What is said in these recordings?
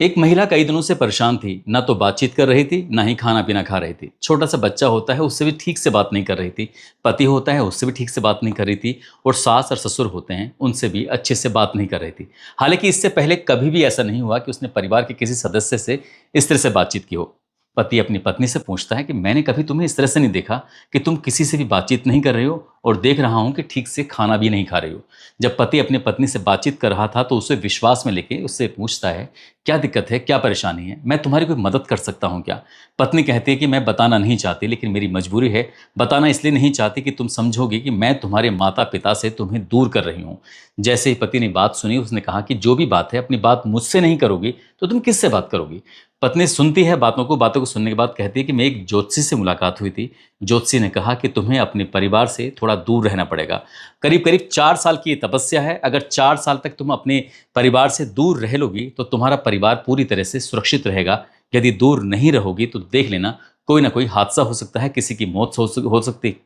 एक महिला कई दिनों से परेशान थी। ना तो बातचीत कर रही थी, ना ही खाना पीना खा रही थी। छोटा सा बच्चा होता है, उससे भी ठीक से बात नहीं कर रही थी। पति होता है, उससे भी ठीक से बात नहीं कर रही थी। और सास और ससुर होते हैं, उनसे भी अच्छे से बात नहीं कर रही थी। हालांकि इससे पहले कभी भी ऐसा नहीं हुआ कि उसने परिवार के किसी सदस्य से इस तरह से बातचीत की हो। पति अपनी पत्नी से पूछता है कि मैंने कभी तुम्हें इस तरह से नहीं देखा कि तुम किसी से भी बातचीत नहीं कर रहे हो, और देख रहा हूं कि ठीक से खाना भी नहीं खा रही हो। जब पति अपनी पत्नी से बातचीत कर रहा था तो उसे विश्वास में लेके उससे पूछता है, क्या दिक्कत है, क्या परेशानी है, मैं तुम्हारी कोई मदद कर सकता हूँ क्या। पत्नी कहती है कि मैं बताना नहीं चाहती, लेकिन मेरी मजबूरी है। बताना इसलिए नहीं चाहती कि तुम समझोगे कि मैं तुम्हारे माता पिता से तुम्हें दूर कर रही हूँ। जैसे ही पति ने बात सुनी, उसने कहा कि जो भी बात है अपनी बात मुझसे नहीं करोगी तो तुम किससे बात करोगी। पत्नी सुनती है बातों को सुनने के बाद कहती है कि मैं एक ज्योतिषी से मुलाकात हुई थी। ज्योतिषी ने कहा कि तुम्हें अपने परिवार से थोड़ा दूर रहना पड़ेगा। करीब करीब 4 साल की ये तपस्या है। अगर 4 साल तक तुम अपने परिवार से दूर रह लोगी तो तुम्हारा परिवार पूरी तरह से सुरक्षित रहेगा। यदि दूर नहीं रहोगी तो देख लेना, कोई ना कोई हादसा हो सकता है, किसी की मौत हो सकती,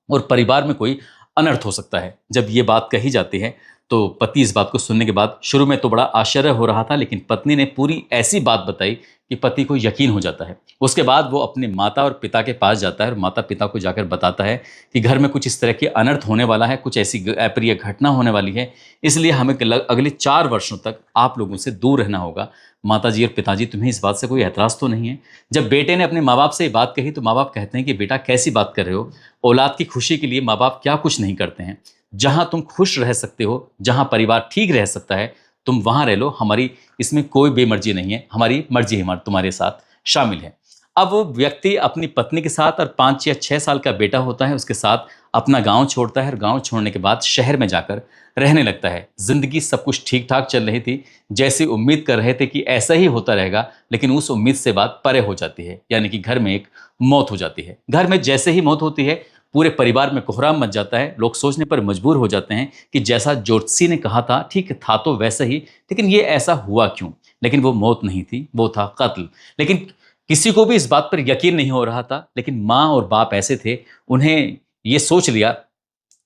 और परिवार में कोई अनर्थ हो सकता है। जब ये बात कही जाती है तो पति इस बात को सुनने के बाद शुरू में तो बड़ा आश्चर्य हो रहा था, लेकिन पत्नी ने पूरी ऐसी बात बताई कि पति को यकीन हो जाता है। उसके बाद वो अपने माता और पिता के पास जाता है और माता पिता को जाकर बताता है कि घर में कुछ इस तरह के अनर्थ होने वाला है, कुछ ऐसी अप्रिय घटना होने वाली है, इसलिए हमें अगले 4 वर्षों तक आप लोगों से दूर रहना होगा। माता जी और पिताजी, तुम्हें इस बात से कोई एतराज़ तो नहीं है। जब बेटे ने अपने माँ बाप से ये बात कही तो माँ बाप कहते हैं कि बेटा कैसी बात कर रहे हो, औलाद की खुशी के लिए माँ बाप क्या कुछ नहीं करते हैं। जहाँ तुम खुश रह सकते हो, जहाँ परिवार ठीक रह सकता है, तुम वहाँ रह लो। हमारी इसमें कोई बेमर्जी नहीं है, हमारी मर्जी हमारे तुम्हारे साथ शामिल है। अब वो व्यक्ति अपनी पत्नी के साथ और 5 या 6 साल का बेटा होता है उसके साथ अपना गांव छोड़ता है, और गांव छोड़ने के बाद शहर में जाकर रहने लगता है। जिंदगी सब कुछ ठीक ठाक चल रही थी, जैसी उम्मीद कर रहे थे कि ऐसा ही होता रहेगा, लेकिन उस उम्मीद से बात परे हो जाती है। यानी कि घर में एक मौत हो जाती है। घर में जैसे ही मौत होती है, पूरे परिवार में कोहराम मच जाता है। लोग सोचने पर मजबूर हो जाते हैं कि जैसा ज्योतिषी ने कहा था ठीक था तो वैसा ही, लेकिन ये ऐसा हुआ क्यों। लेकिन वो मौत नहीं थी, वो था कत्ल। लेकिन किसी को भी इस बात पर यकीन नहीं हो रहा था। लेकिन माँ और बाप ऐसे थे, उन्हें ये सोच लिया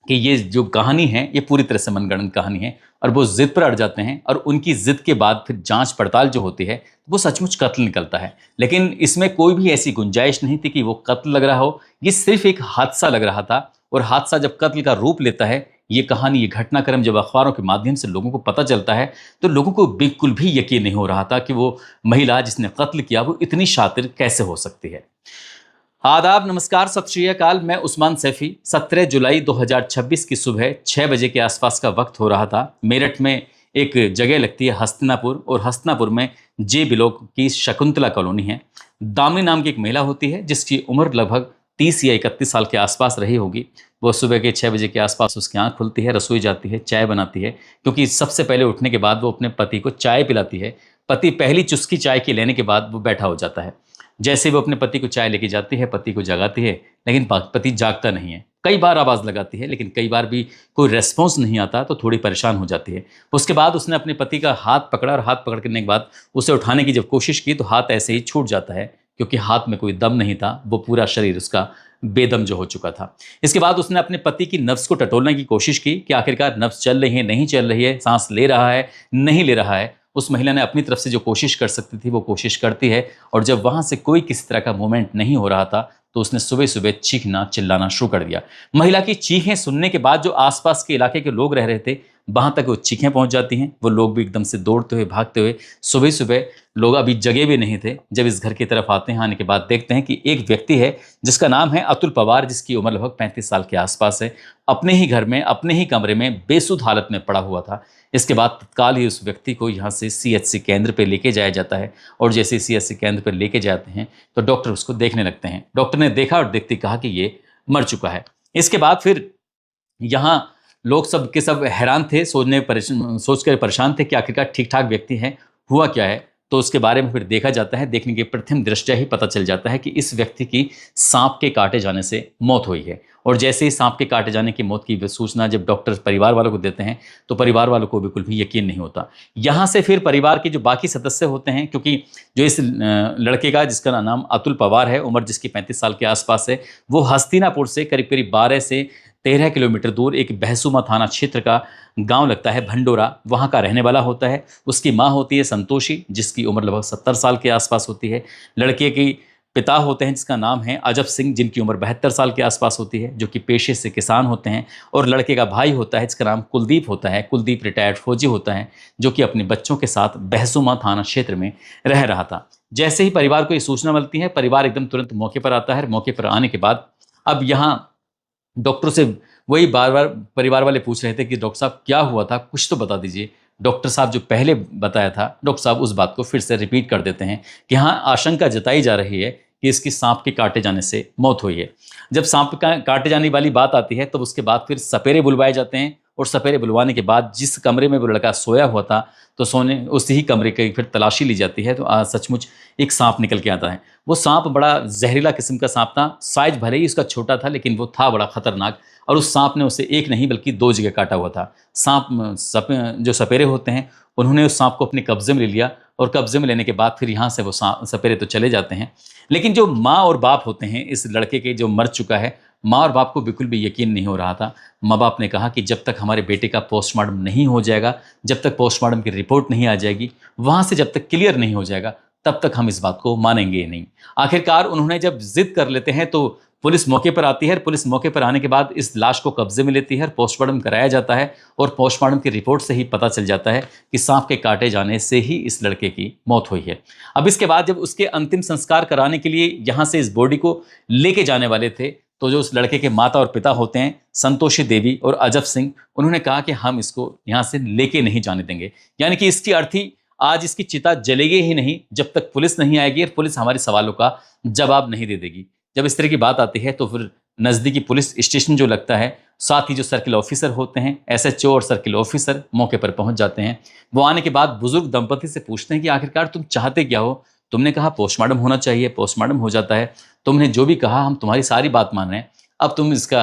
कि ये जो कहानी है ये पूरी तरह से मनगढ़ंत कहानी है, और वो जिद पर अड़ जाते हैं। और उनकी जिद के बाद फिर जांच पड़ताल जो होती है वो सचमुच कत्ल निकलता है। लेकिन इसमें कोई भी ऐसी गुंजाइश नहीं थी कि वो कत्ल लग रहा हो, ये सिर्फ एक हादसा लग रहा था। और हादसा जब कत्ल का रूप लेता है, ये कहानी, ये घटनाक्रम जब अखबारों के माध्यम से लोगों को पता चलता है, तो लोगों को बिल्कुल भी यकीन नहीं हो रहा था कि वो महिला जिसने कत्ल किया वो इतनी शातिर कैसे हो सकती है। आदाब, नमस्कार, सत श्री अकाल। मैं उस्मान सैफी। 17 जुलाई 2026 की सुबह 6 बजे के आसपास का वक्त हो रहा था। मेरठ में एक जगह लगती है हस्तिनापुर, और हस्तिनापुर में जे ब्लॉक की शकुंतला कॉलोनी है। दामिनी नाम की एक महिला होती है जिसकी उम्र लगभग 30 या 31 साल के आसपास रही होगी। वो सुबह के 6 बजे के आसपास उसकी आँख खुलती है, रसोई जाती है, चाय बनाती है, क्योंकि सबसे पहले उठने के बाद वो अपने पति को चाय पिलाती है। पति पहली चुस्की चाय की लेने के बाद वो बैठा हो जाता है। जैसे वो अपने पति को चाय लेके जाती है, पति को जगाती है, लेकिन पति जागता नहीं है। कई बार आवाज़ लगाती है, लेकिन कई बार भी कोई रेस्पॉन्स नहीं आता, तो थोड़ी परेशान हो जाती है। उसके बाद उसने अपने पति का हाथ पकड़ा, और हाथ पकड़ने के बाद उसे उठाने की जब कोशिश की तो हाथ ऐसे ही छूट जाता है, क्योंकि हाथ में कोई दम नहीं था। वो पूरा शरीर उसका बेदम जो हो चुका था। इसके बाद उसने अपने पति की नब्ज को टटोलने की कोशिश की कि आखिरकार नब्ज चल रही है, नहीं चल रही है, सांस ले रहा है, नहीं ले रहा है। उस महिला ने अपनी तरफ से जो कोशिश कर सकती थी वो कोशिश करती है, और जब वहां से कोई किसी तरह का मूवमेंट नहीं हो रहा था तो उसने सुबह सुबह चीखना चिल्लाना शुरू कर दिया। महिला की चीखें सुनने के बाद जो आसपास के इलाके के लोग रह रहे थे, वहां तक वो चीखें पहुंच जाती हैं। वो लोग भी एकदम से दौड़ते हुए, भागते हुए, सुबह सुबह, लोग अभी जगे भी नहीं थे, जब इस घर की तरफ आते हैं। आने के बाद देखते हैं कि एक व्यक्ति है जिसका नाम है अतुल पवार, जिसकी उम्र लगभग 35 साल के आसपास है, अपने ही घर में, अपने ही कमरे में बेसुध हालत में पड़ा हुआ था। इसके बाद तत्काल ही उस व्यक्ति को यहाँ से सीएचसी केंद्र पर लेके जाया जाता है, और जैसे सीएचसी केंद्र पर लेके जाते हैं तो डॉक्टर उसको देखने लगते हैं। डॉक्टर ने देखा और देखते कहा कि ये मर चुका है। इसके बाद फिर यहाँ लोग सब के सब हैरान थे, सोच कर परेशान थे कि आखिरकार ठीक ठाक व्यक्ति है, हुआ क्या है। तो उसके बारे में फिर देखा जाता है। देखने के प्रथम दृष्टया ही पता चल जाता है कि इस व्यक्ति की सांप के काटे जाने से मौत हुई है। और जैसे ही सांप के काटे जाने की मौत की सूचना जब डॉक्टर परिवार वालों को देते हैं तो परिवार वालों को बिल्कुल भी यकीन नहीं होता। यहाँ से फिर परिवार के जो बाकी सदस्य होते हैं, क्योंकि जो इस लड़के का, जिसका नाम अतुल पवार है, उम्र जिसकी 35 साल के आसपास है, वो हस्तिनापुर से करीब करीब 12 से 13 किलोमीटर दूर एक बहसुमा थाना क्षेत्र का गांव लगता है भंडोरा, वहां का रहने वाला होता है। उसकी माँ होती है संतोषी, जिसकी उम्र लगभग 70 साल के आसपास होती है। लड़के की पिता होते हैं जिसका नाम है अजब सिंह, जिनकी उम्र 72 साल के आसपास होती है, जो कि पेशे से किसान होते हैं। और लड़के का भाई होता है जिसका नाम कुलदीप होता है। कुलदीप रिटायर्ड फौजी होता है, जो कि अपने बच्चों के साथ बहसुमा थाना क्षेत्र में रह रहा था। जैसे ही परिवार को ये सूचना मिलती है, परिवार एकदम तुरंत मौके पर आता है। मौके पर आने के बाद अब यहाँ डॉक्टर से वही बार बार परिवार वाले पूछ रहे थे कि डॉक्टर साहब क्या हुआ था, कुछ तो बता दीजिए। डॉक्टर साहब जो पहले बताया था, डॉक्टर साहब उस बात को फिर से रिपीट कर देते हैं कि हाँ, आशंका जताई जा रही है कि इसकी सांप के काटे जाने से मौत हुई है। जब सांप का काटे जाने वाली बात आती है, तो उसके बाद फिर सपेरे बुलवाए जाते हैं। और सपेरे बुलवाने के बाद जिस कमरे में वो लड़का सोया हुआ था, तो सोने उसी ही कमरे की फिर तलाशी ली जाती है। तो सचमुच एक सांप निकल के आता है। वो सांप बड़ा जहरीला किस्म का सांप था। साइज भले ही उसका छोटा था, लेकिन वो था बड़ा खतरनाक। और उस सांप ने उसे एक नहीं बल्कि 2 जगह काटा हुआ था। जो सपेरे होते हैं, उन्होंने उस सांप को अपने कब्जे में ले लिया। और कब्जे में लेने के बाद फिर यहाँ से वो सपेरे तो चले जाते हैं। लेकिन जो माँ और बाप होते हैं इस लड़के के, जो मर चुका है, माँ और बाप को बिल्कुल भी यकीन नहीं हो रहा था। माँ बाप ने कहा कि जब तक हमारे बेटे का पोस्टमार्टम नहीं हो जाएगा, जब तक पोस्टमार्टम की रिपोर्ट नहीं आ जाएगी, वहाँ से जब तक क्लियर नहीं हो जाएगा, तब तक हम इस बात को मानेंगे नहीं। आखिरकार उन्होंने जब जिद कर लेते हैं, तो पुलिस मौके पर आती है। पुलिस मौके पर आने के बाद इस लाश को कब्जे में लेती है, पोस्टमार्टम कराया जाता है। और पोस्टमार्टम की रिपोर्ट से ही पता चल जाता है कि सांप के काटे जाने से ही इस लड़के की मौत हुई है। अब इसके बाद जब उसके अंतिम संस्कार कराने के लिए यहाँ से इस बॉडी को लेके जाने वाले थे, तो जो उस लड़के के माता और पिता होते हैं, संतोषी देवी और अजब सिंह, उन्होंने कहा कि हम इसको यहाँ से लेके नहीं जाने देंगे। यानी कि इसकी अर्थी आज इसकी चिता जलेगी ही नहीं जब तक पुलिस नहीं आएगी और पुलिस हमारे सवालों का जवाब नहीं दे देगी। जब इस तरह की बात आती है, तो फिर नज़दीकी पुलिस स्टेशन जो लगता है, साथ ही जो सर्किल ऑफिसर होते हैं, एसएचओ और सर्किल ऑफिसर मौके पर पहुंच जाते हैं। वो आने के बाद बुजुर्ग दंपति से पूछते हैं कि आखिरकार तुम चाहते क्या हो। तुमने कहा पोस्टमार्टम होना चाहिए, पोस्टमार्टम हो जाता है। तुमने जो भी कहा, हम तुम्हारी सारी बात मान रहे हैं। अब तुम इसका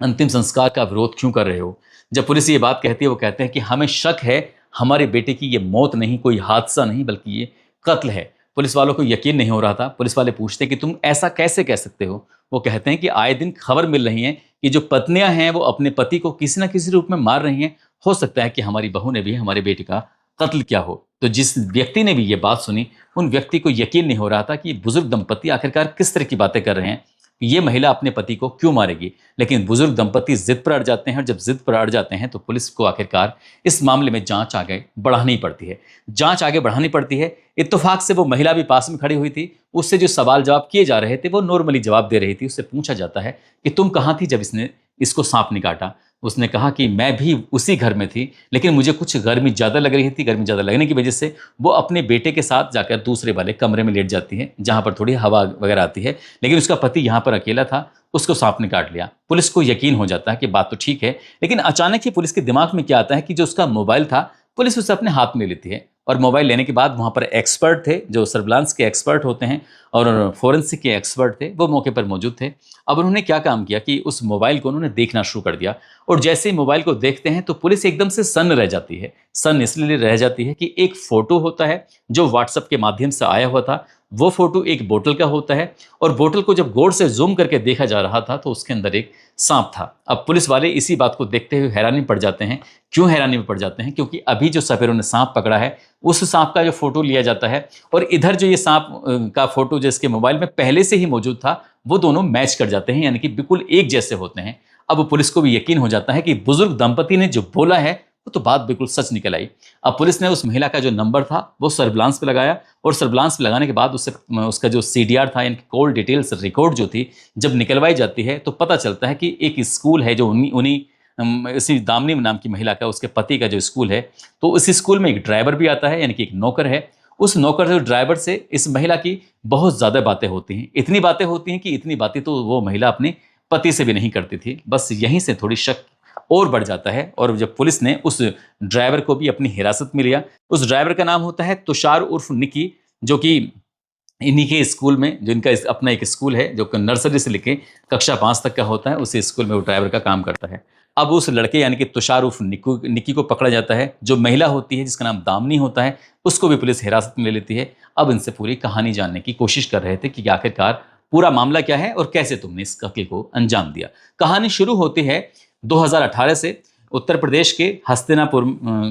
अंतिम संस्कार का विरोध क्यों कर रहे हो। जब पुलिस ये बात कहती है, वो कहते हैं कि हमें शक है हमारे बेटे की ये मौत नहीं, कोई हादसा नहीं, बल्कि ये कत्ल है। पुलिस वालों को यकीन नहीं हो रहा था। पुलिस वाले पूछते हैं कि तुम ऐसा कैसे कह सकते हो। वो कहते हैं कि आए दिन खबर मिल रही है कि जो पत्नियां हैं वो अपने पति को किसी न किसी रूप में मार रही हैं। हो सकता है कि हमारी बहू ने भी हमारे बेटे का कत्ल किया हो। तो जिस व्यक्ति ने भी ये बात सुनी, उन व्यक्ति को यकीन नहीं हो रहा था कि बुजुर्ग दंपति आखिरकार किस तरह की बातें कर रहे हैं। ये महिला अपने पति को क्यों मारेगी। लेकिन बुजुर्ग दंपति जिद पर अड़ जाते हैं। और जब जिद पर अड़ जाते हैं, तो पुलिस को आखिरकार इस मामले में जांच आगे बढ़ानी पड़ती है। जांच आगे बढ़ानी पड़ती है। इत्तेफाक से वो महिला भी पास में खड़ी हुई थी। उससे जो सवाल जवाब किए जा रहे थे, वो नॉर्मली जवाब दे रही थी। उससे पूछा जाता है कि तुम कहाँ थी जब इसने इसको सांप ने काटा। उसने कहा कि मैं भी उसी घर में थी, लेकिन मुझे कुछ गर्मी ज़्यादा लग रही थी। गर्मी ज़्यादा लगने की वजह से वो अपने बेटे के साथ जाकर दूसरे वाले कमरे में लेट जाती है, जहाँ पर थोड़ी हवा वगैरह आती है। लेकिन उसका पति यहाँ पर अकेला था, उसको सांप ने काट लिया। पुलिस को यकीन हो जाता है कि बात तो ठीक है। लेकिन अचानक ही पुलिस के दिमाग में क्या आता है कि जो उसका मोबाइल था, पुलिस उसे अपने हाथ में लेती है। और मोबाइल लेने के बाद वहाँ पर एक्सपर्ट थे, जो सर्विलांस के एक्सपर्ट होते हैं और फोरेंसिक के एक्सपर्ट थे, वो मौके पर मौजूद थे। अब उन्होंने क्या काम किया कि उस मोबाइल को उन्होंने देखना शुरू कर दिया। और जैसे ही मोबाइल को देखते हैं, तो पुलिस एकदम से सन्न रह जाती है। सन्न इसलिए रह जाती है कि एक फ़ोटो होता है जो व्हाट्सएप के माध्यम से आया हुआ था। वो फोटो एक बोतल का होता है। और बोतल को जब गौर से जूम करके देखा जा रहा था, तो उसके अंदर एक सांप था। अब पुलिस वाले इसी बात को देखते हुए हैरानी में पड़ जाते हैं। क्यों हैरानी में पड़ जाते हैं? क्योंकि अभी जो सपेरों ने सांप पकड़ा है, उस सांप का जो फोटो लिया जाता है, और इधर जो ये सांप का फोटो जिसके मोबाइल में पहले से ही मौजूद था, वो दोनों मैच कर जाते हैं, यानी कि बिल्कुल एक जैसे होते हैं। अब पुलिस को भी यकीन हो जाता है कि बुजुर्ग दंपति ने जो बोला है, वो तो बात बिल्कुल सच निकल आई। अब पुलिस ने उस महिला का जो नंबर था, वो सर्विलांस पे लगाया। और सर्विलांस पे लगाने के बाद उसका जो सीडीआर था, यानी कॉल डिटेल्स रिकॉर्ड जो थी, जब निकलवाई जाती है, तो पता चलता है कि एक स्कूल है जो इसी दामिनी नाम की महिला का, उसके पति का जो स्कूल है, तो उस स्कूल में एक ड्राइवर भी आता है, यानी कि एक नौकर है। उस नौकर से, ड्राइवर से इस महिला की बहुत ज़्यादा बातें होती हैं। इतनी बातें होती हैं कि इतनी बातें तो वो महिला अपने पति से भी नहीं करती थी। बस यहीं से थोड़ी शक और बढ़ जाता है। और जब पुलिस ने उस ड्राइवर को भी अपनी हिरासत में लिया, उस ड्राइवर का नाम होता है तुषार उर्फ निकी, जो कि इन्हीं के स्कूल में, जो इनका अपना एक स्कूल है जो नर्सरी से लेके कक्षा 5 तक का होता है, उसी स्कूल में वो ड्राइवर का काम करता है। अब उस लड़के यानी कि तुषार उर्फ निकी को पकड़ा जाता है। जो महिला होती है जिसका नाम दामिनी होता है, उसको भी पुलिस हिरासत में ले लेती है। अब इनसे पूरी कहानी जानने की कोशिश कर रहे थे कि आखिरकार पूरा मामला क्या है और कैसे तुमने इस कत्ल को अंजाम दिया। कहानी शुरू होती है 2018 से, उत्तर प्रदेश के हस्तिनापुर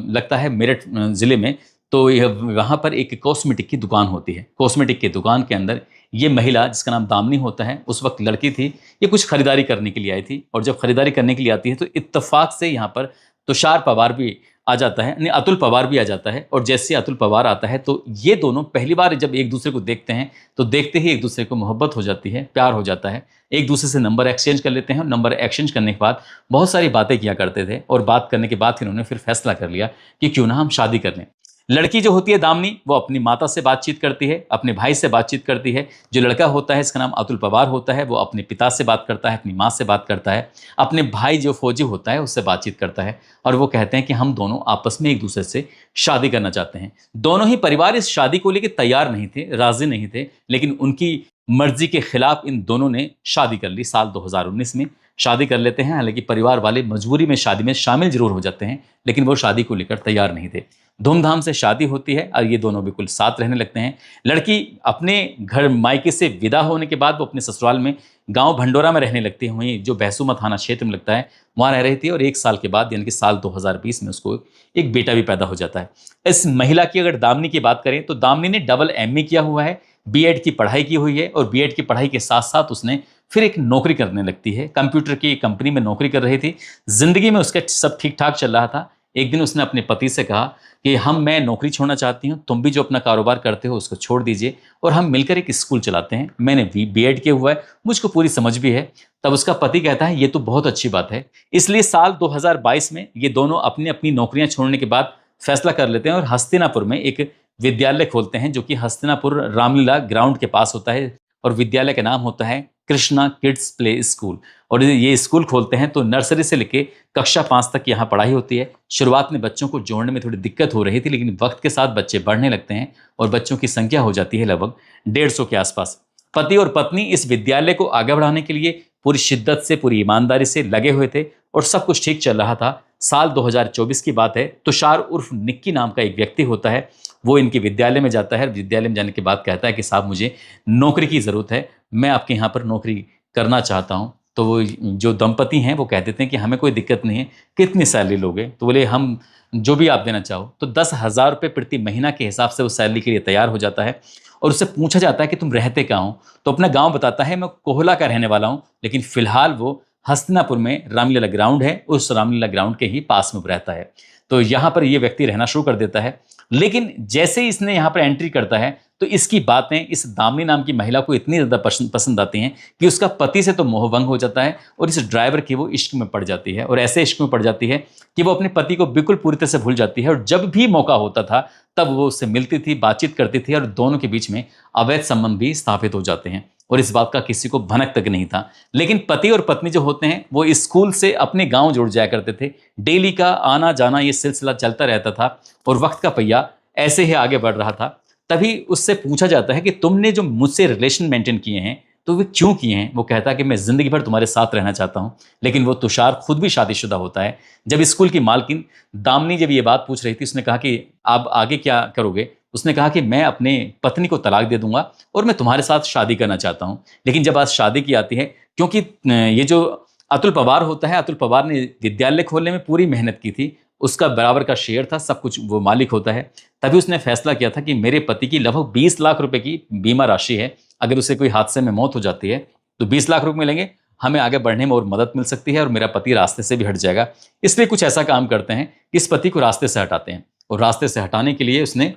लगता है मेरठ जिले में। तो यह वहाँ पर एक कॉस्मेटिक की दुकान होती है। कॉस्मेटिक की दुकान के अंदर ये महिला जिसका नाम दामिनी होता है, उस वक्त लड़की थी, ये कुछ खरीदारी करने के लिए आई थी। और जब खरीदारी करने के लिए आती है तो इत्तेफाक से यहाँ पर तुषार पवार भी आ जाता है, यानी अतुल पवार भी आ जाता है। और जैसे अतुल पवार आता है तो ये दोनों पहली बार जब एक दूसरे को देखते हैं तो देखते ही एक दूसरे को मोहब्बत हो जाती है, प्यार हो जाता है। एक दूसरे से नंबर एक्सचेंज कर लेते हैं और नंबर एक्सचेंज करने के बाद बहुत सारी बातें किया करते थे। और बात करने के बाद फिर उन्होंने फिर फैसला कर लिया कि क्यों ना हम शादी कर लें। लड़की जो होती है दामिनी, वो अपनी माता से बातचीत करती है, अपने भाई से बातचीत करती है। जो लड़का होता है इसका नाम अतुल पवार होता है, वो अपने पिता से बात करता है, अपनी माँ से बात करता है, अपने भाई जो फौजी होता है उससे बातचीत करता है। और वो कहते हैं कि हम दोनों आपस में एक दूसरे से शादी करना चाहते हैं। दोनों ही परिवार इस शादी को लेकर तैयार नहीं थे, राजी नहीं थे, लेकिन उनकी मर्जी के खिलाफ इन दोनों ने शादी कर ली। साल 2019 में शादी कर लेते हैं। हालांकि परिवार वाले मजबूरी में शादी में शामिल जरूर हो जाते हैं, लेकिन वो शादी को लेकर तैयार नहीं थे। धूमधाम से शादी होती है और ये दोनों बिल्कुल साथ रहने लगते हैं। लड़की अपने घर मायके से विदा होने के बाद वो अपने ससुराल में गांव भंडोरा में रहने लगती है, वहीं जो बहसूमा थाना क्षेत्र में लगता है वहाँ रह रही थी। और 1 साल के बाद यानी कि साल 2020 में उसको एक बेटा भी पैदा हो जाता है। इस महिला की अगर दामिनी की बात करें तो दामिनी ने डबल MA किया हुआ है, B.Ed की पढ़ाई की हुई है। और B.Ed की पढ़ाई के साथ साथ उसने फिर एक नौकरी करने लगती है। कंप्यूटर की कंपनी में नौकरी कर रही थी। जिंदगी में उसका सब ठीक ठाक चल रहा था। एक दिन उसने अपने पति से कहा कि मैं नौकरी छोड़ना चाहती हूँ, तुम भी जो अपना कारोबार करते हो उसको छोड़ दीजिए और हम मिलकर एक स्कूल चलाते हैं। मैंने B.Ed किया हुआ है, मुझको पूरी समझ भी है। तब उसका पति कहता है ये तो बहुत अच्छी बात है। इसलिए साल 2022 में ये दोनों अपनी अपनी नौकरियां छोड़ने के बाद फैसला कर लेते हैं और हस्तिनापुर में एक विद्यालय खोलते हैं, जो कि हस्तिनापुर रामलीला ग्राउंड के पास होता है। और विद्यालय का नाम होता है कृष्णा किड्स प्ले स्कूल। और ये स्कूल खोलते हैं तो नर्सरी से लेके कक्षा 5 तक यहाँ पढ़ाई होती है। शुरुआत में बच्चों को जोड़ने में थोड़ी दिक्कत हो रही थी, लेकिन वक्त के साथ बच्चे बढ़ने लगते हैं और बच्चों की संख्या हो जाती है लगभग 150 के आसपास। पति और पत्नी इस विद्यालय को आगे बढ़ाने के लिए पूरी शिद्दत से, पूरी ईमानदारी से लगे हुए थे और सब कुछ ठीक चल रहा था। साल 2024 की बात है। तुषार उर्फ निक्की नाम का एक व्यक्ति होता है, वो इनके विद्यालय में जाता है। विद्यालय में जाने के बाद कहता है कि साहब मुझे नौकरी की ज़रूरत है, मैं आपके यहाँ पर नौकरी करना चाहता हूँ। तो वो जो दंपति हैं वो कह देते हैं कि हमें कोई दिक्कत नहीं है, कितनी सैलरी लोगे? तो बोले हम जो भी आप देना चाहो। तो 10,000 रुपये प्रति महीना के हिसाब से वो सैलरी के लिए तैयार हो जाता है। और उससे पूछा जाता है कि तुम रहते कहाँ हो? तो अपना गाँव बताता है, मैं कोहला का रहने वाला हूँ, लेकिन फिलहाल वो हस्तिनापुर में रामलीला ग्राउंड है, उस रामलीला ग्राउंड के ही पास में रहता है। तो यहाँ पर ये व्यक्ति रहना शुरू कर देता है। लेकिन जैसे ही इसने यहाँ पर एंट्री करता है तो इसकी बातें इस दामिनी नाम की महिला को इतनी ज़्यादा पसंद आती हैं कि उसका पति से तो मोहभंग हो जाता है और इस ड्राइवर की वो इश्क में पड़ जाती है। और ऐसे इश्क में पड़ जाती है कि वो अपने पति को बिल्कुल पूरी तरह से भूल जाती है। और जब भी मौका होता था तब वो उससे मिलती थी, बातचीत करती थी और दोनों के बीच में अवैध संबंध भी स्थापित हो जाते हैं। और इस बात का किसी को भनक तक नहीं था। लेकिन पति और पत्नी जो होते हैं वो स्कूल से अपने गाँव जुड़ जाया करते थे। डेली का आना जाना ये सिलसिला चलता रहता था और वक्त का पहिया ऐसे ही आगे बढ़ रहा था। तभी उससे पूछा जाता है कि तुमने जो मुझसे रिलेशन मेंटेन किए हैं तो वे क्यों किए हैं? वो कहता है कि मैं ज़िंदगी भर तुम्हारे साथ रहना चाहता हूँ। लेकिन वो तुषार खुद भी शादीशुदा होता है। जब स्कूल की मालकिन दामिनी जब ये बात पूछ रही थी, उसने कहा कि आप आगे क्या करोगे? उसने कहा कि मैं अपने पत्नी को तलाक दे दूंगा और मैं तुम्हारे साथ शादी करना चाहता हूँ। लेकिन जब आज शादी की आती है, क्योंकि ये जो अतुल पवार होता है, अतुल पवार ने विद्यालय खोलने में पूरी मेहनत की थी, उसका बराबर का शेयर था, सब कुछ वो मालिक होता है। तभी उसने फैसला किया था कि मेरे पति की लगभग 20 लाख रुपए की बीमा राशि है। अगर उसे कोई हादसे में मौत हो जाती है तो 20 लाख रुपए मिलेंगे, हमें आगे बढ़ने में और मदद मिल सकती है और मेरा पति रास्ते से भी हट जाएगा। इसलिए कुछ ऐसा काम करते हैं कि इस पति को रास्ते से हटाते हैं। और रास्ते से हटाने के लिए उसने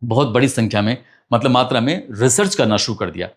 बहुत बड़ी संख्या में, मतलब मात्रा में रिसर्च करना शुरू कर दिया।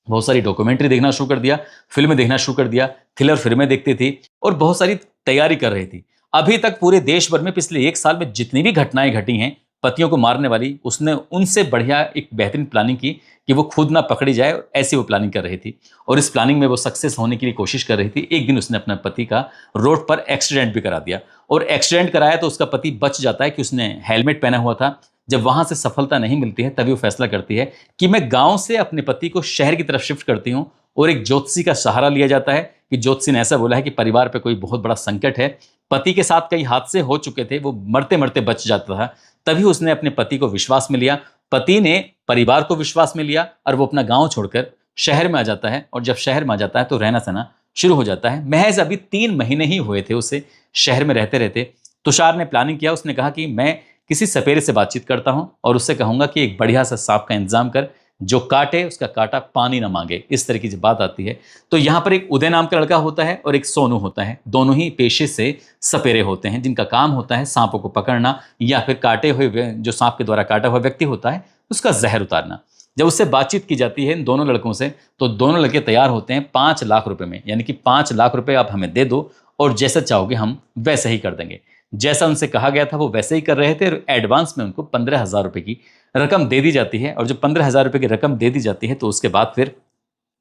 बहुत सारी डॉक्यूमेंट्री देखना शुरू कर दिया, फिल्में देखना शुरू कर दिया, थ्रिलर फिल्में देखती थी और बहुत सारी तैयारी कर रही थी। अभी तक पूरे देश भर में पिछले 1 साल में जितनी भी घटनाएं घटी हैं पतियों को मारने वाली, उसने उनसे बढ़िया एक बेहतरीन प्लानिंग की कि वो खुद ना पकड़ी जाए, और ऐसी वो प्लानिंग कर रही थी। और इस प्लानिंग में वो सक्सेस होने के लिए कोशिश कर रही थी। एक दिन उसने अपने पति का रोड पर एक्सीडेंट भी करा दिया। और एक्सीडेंट कराया तो उसका पति बच जाता है कि उसने हेलमेट पहना हुआ था। जब वहां से सफलता नहीं मिलती है तभी वो फैसला करती है कि मैं गांव से अपने पति को शहर की तरफ शिफ्ट करती हूँ। और एक ज्योतिषी का सहारा लिया जाता है कि ज्योतिषी ने ऐसा बोला है कि परिवार पे कोई बहुत बड़ा संकट है। पति के साथ कई हादसे हो चुके थे, वो मरते मरते बच जाता था। तभी उसने अपने पति को विश्वास में लिया, पति ने परिवार को विश्वास में लिया और वो अपना गांव छोड़कर शहर में आ जाता है और जब शहर में आ जाता है तो रहना सहना शुरू हो जाता है। महज अभी 3 महीने ही हुए थे उसे शहर में रहते रहते। तुषार ने प्लानिंग किया, उसने कहा कि मैं किसी सपेरे से बातचीत करता हूं और उससे कहूंगा कि एक बढ़िया सा सांप का इंतजाम कर, जो काटे उसका काटा पानी ना मांगे। इस तरह की जब बात आती है तो यहाँ पर एक उदय नाम का लड़का होता है और एक सोनू होता है। दोनों ही पेशे से सपेरे होते हैं जिनका काम होता है सांपों को पकड़ना या फिर काटे हुए जो सांप के द्वारा काटा हुआ व्यक्ति होता है उसका जहर उतारना। जब उससे बातचीत की जाती है इन दोनों लड़कों से तो दोनों लड़के तैयार होते हैं 5 लाख रुपए में, यानी कि 5 लाख रुपए आप हमें दे दो और जैसा चाहोगे हम वैसा ही कर देंगे। जैसा उनसे कहा गया था वो वैसे ही कर रहे थे और एडवांस में उनको 15,000 रुपए की रकम दे दी जाती है। और जब 15,000 रुपए की रकम दे दी जाती है तो उसके बाद फिर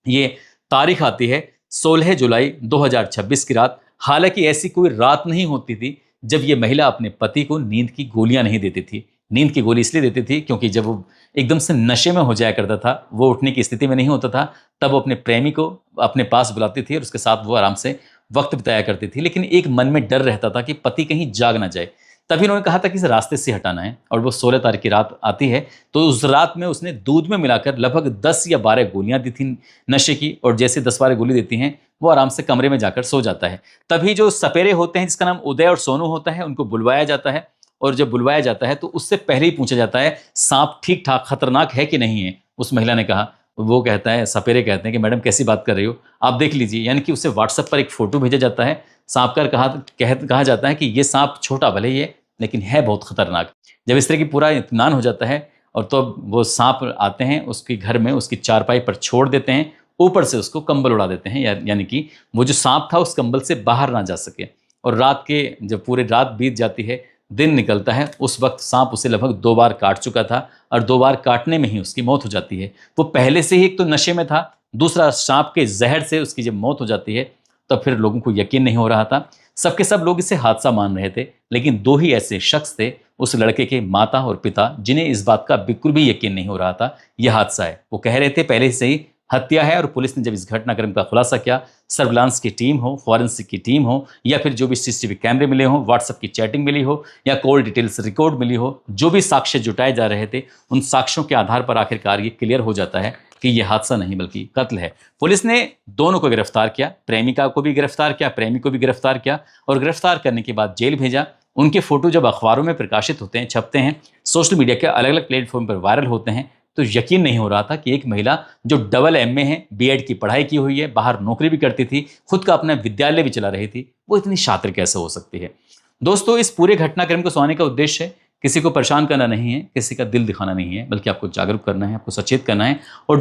ये तारीख आती है 16 जुलाई 2026 की रात। हालांकि ऐसी कोई रात नहीं होती थी जब ये महिला अपने पति को नींद की गोलियां नहीं देती थी। नींद की गोली इसलिए देती थी क्योंकि जब वो एकदम से नशे में हो जाया करता था, वो उठने की स्थिति में नहीं होता था, तब वो अपने प्रेमी को अपने पास बुलाती थी और उसके साथ वो आराम से वक्त बिताया करती थी। लेकिन एक मन में डर रहता था कि पति कहीं जाग ना जाए। तभी उन्होंने कहा था कि इसे रास्ते से हटाना है और वो 16 तारीख की रात आती है तो उस रात में उसने दूध में मिलाकर लगभग 10 या 12 गोलियां दी थी नशे की। और जैसे 10-12 गोली देती हैं वो आराम से कमरे में जाकर सो जाता है। तभी जो सपेरे होते हैं जिसका नाम उदय और सोनू होता है उनको बुलवाया जाता है और जब बुलवाया जाता है तो उससे पहले ही पूछा जाता है सांप ठीक ठाक खतरनाक है कि नहीं है। उस महिला ने कहा, वो कहता है, सपेरे कहते हैं कि मैडम कैसी बात कर रही हो, आप देख लीजिए। यानी कि उसे व्हाट्सएप पर एक फोटो भेजा जाता है सांप का। कहा जाता है कि ये सांप छोटा भले ही है लेकिन है बहुत खतरनाक। जब इस तरह की पूरा इत्मीनान हो जाता है और तो वो सांप आते हैं उसके घर में, उसकी चारपाई पर छोड़ देते हैं, ऊपर से उसको कंबल उड़ा देते हैं यानी कि वो जो सांप था उस कंबल से बाहर ना जा सके। और रात के जब पूरी रात बीत जाती है, दिन निकलता है, उस वक्त सांप उसे लगभग 2 बार काट चुका था और 2 बार काटने में ही उसकी मौत हो जाती है। वो पहले से ही एक तो नशे में था, दूसरा सांप के जहर से उसकी जब मौत हो जाती है तब फिर लोगों को यकीन नहीं हो रहा था। सबके सब लोग इसे हादसा मान रहे थे लेकिन 2 ही ऐसे शख्स थे, उस लड़के के माता और पिता, जिन्हें इस बात का बिल्कुल भी यकीन नहीं हो रहा था यह हादसा है। वो कह रहे थे पहले से ही हत्या है। और पुलिस ने जब इस घटनाक्रम का खुलासा किया, सर्विलांस की टीम हो, फॉरेंसिक की टीम हो या फिर जो भी सीसीटीवी कैमरे मिले हो, व्हाट्सएप की चैटिंग मिली हो या कॉल डिटेल्स रिकॉर्ड मिली हो, जो भी साक्ष्य जुटाए जा रहे थे उन साक्ष्यों के आधार पर आखिरकार ये क्लियर हो जाता है कि यह हादसा नहीं बल्कि कत्ल है। पुलिस ने दोनों को गिरफ्तार किया, प्रेमिका को भी गिरफ्तार किया, प्रेमी को भी गिरफ्तार किया और गिरफ्तार करने के बाद जेल भेजा। उनके फोटो जब अखबारों में प्रकाशित होते हैं, छपते हैं, सोशल मीडिया के अलग अलग प्लेटफॉर्म पर वायरल होते हैं तो यकीन नहीं हो रहा था कि एक महिला जो डबल MA है, बीएड की पढ़ाई की हुई है, बाहर नौकरी भी करती थी, खुद का अपना विद्यालय भी चला रही थी, वो इतनी शातिर कैसे हो सकती है। दोस्तों, इस पूरे घटनाक्रम को सुनाने का उद्देश्य किसी को परेशान करना नहीं है, किसी का दिल दिखाना नहीं है, बल्कि आपको जागरूक करना है, आपको सचेत करना है और